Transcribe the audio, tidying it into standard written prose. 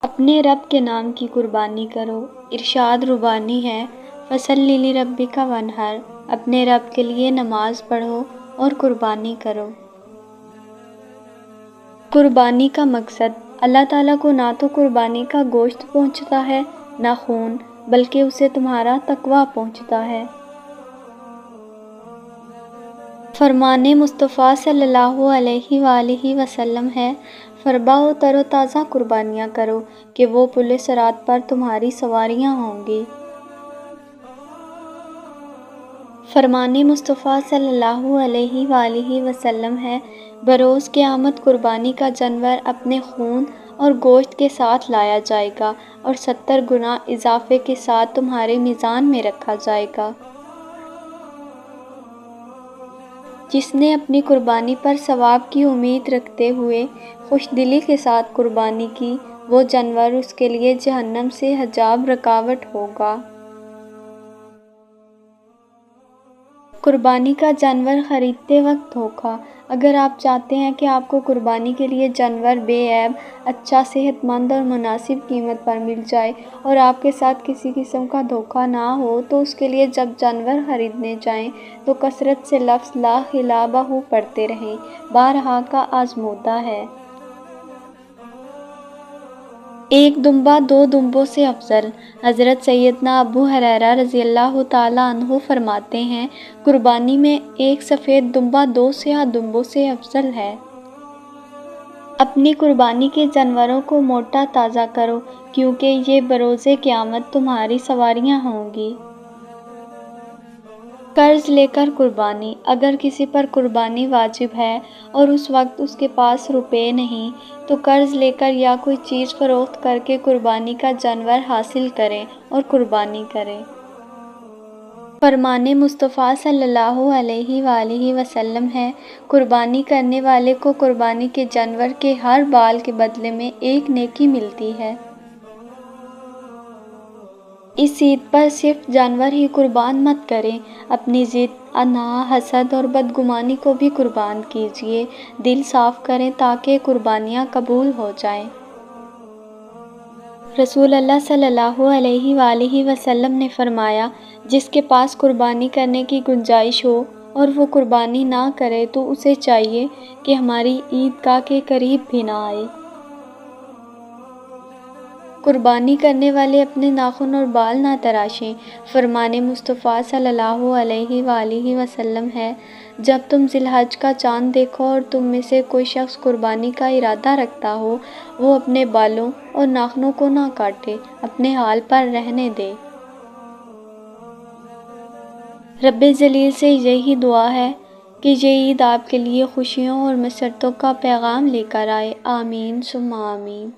اپنے رب کے نام کی قربانی کرو۔ ارشاد ربانی ہے، فَصَلِّ لِرَبِّكَ وَانْحَرْ، اپنے رب کے لیے نماز پڑھو اور قربانی کرو۔ قربانی کا مقصد اللہ تعالیٰ کو نہ تو قربانی کا گوشت پہنچتا ہے نہ خون، بلکہ اسے تمہارا تقویٰ پہنچتا ہے۔ فرمان مصطفیٰ صلی اللہ علیہ وآلہ وسلم ہے، فربا و تر و تازہ قربانیاں کرو کہ وہ پل صراط پر تمہاری سواریاں ہوں گی۔ فرمان مصطفیٰ صلی اللہ علیہ وآلہ وسلم ہے، بروز قیامت قربانی کا جانور اپنے خون اور گوشت کے ساتھ لایا جائے گا اور 70 گنا اضافے کے ساتھ تمہارے میزان میں رکھا جائے گا۔ جس نے اپنی قربانی پر ثواب کی امید رکھتے ہوئے خوش دلی کے ساتھ قربانی کی، وہ جانور اس کے لیے جہنم سے حجاب رکاوٹ ہوگا۔ قربانی کا جانور خریدتے وقت دھوکہ۔ اگر آپ چاہتے ہیں کہ آپ کو قربانی کے لیے جانور بے عیب، اچھا، صحت مند اور مناسب قیمت پر مل جائے اور آپ کے ساتھ کسی قسم کا دھوکہ نہ ہو، تو اس کے لیے جب جانور خریدنے جائیں تو کثرت سے لفظ لا خلابہ پڑھتے رہیں، بارہا کا آزمودہ ہے۔ ایک دمبا 2 دمبوں سے افضل۔ حضرت سیدنا ابو ہریرہ رضی اللہ تعالیٰ عنہ فرماتے ہیں، قربانی میں ایک سفید دمبا 2 سیاہ دمبوں سے افضل ہے۔ اپنی قربانی کے جانوروں کو موٹا تازہ کرو، کیونکہ یہ بروز قیامت تمہاری سواریاں ہوں گی۔ قرض لے کر قربانی۔ اگر کسی پر قربانی واجب ہے اور اس وقت اس کے پاس روپے نہیں، تو قرض لے کر یا کوئی چیز فروخت کر کے قربانی کا جانور حاصل کریں اور قربانی کریں۔ فرمان مصطفیٰ صلی اللہ علیہ وآلہ وسلم ہے، قربانی کرنے والے کو قربانی کے جانور کے ہر بال کے بدلے میں ایک نیکی ملتی ہے۔ اس عید پر صرف جانور ہی قربان مت کریں، اپنی ضد، انا، حسد اور بدگمانی کو بھی قربان کیجیے۔ دل صاف کریں تاکہ قربانیاں قبول ہو جائیں۔ رسول اللہ صلی اللہ علیہ وآلہ وسلم نے فرمایا، جس کے پاس قربانی کرنے کی گنجائش ہو اور وہ قربانی نہ کرے تو اسے چاہیے کہ ہماری عیدگاہ کے قریب بھی نہ آئے۔ قربانی کرنے والے اپنے ناخن اور بال نہ تراشیں۔ فرمان مصطفیٰ صلی اللہ علیہ وآلہ وسلم ہے، جب تم ذی الحج کا چاند دیکھو اور تم میں سے کوئی شخص قربانی کا ارادہ رکھتا ہو، وہ اپنے بالوں اور ناخنوں کو نہ کاٹے، اپنے حال پر رہنے دے۔ رب جلیل سے یہی دعا ہے کہ یہ عید آپ کے لیے خوشیوں اور مسرتوں کا پیغام لے کر آئے۔ آمین ثم آمین۔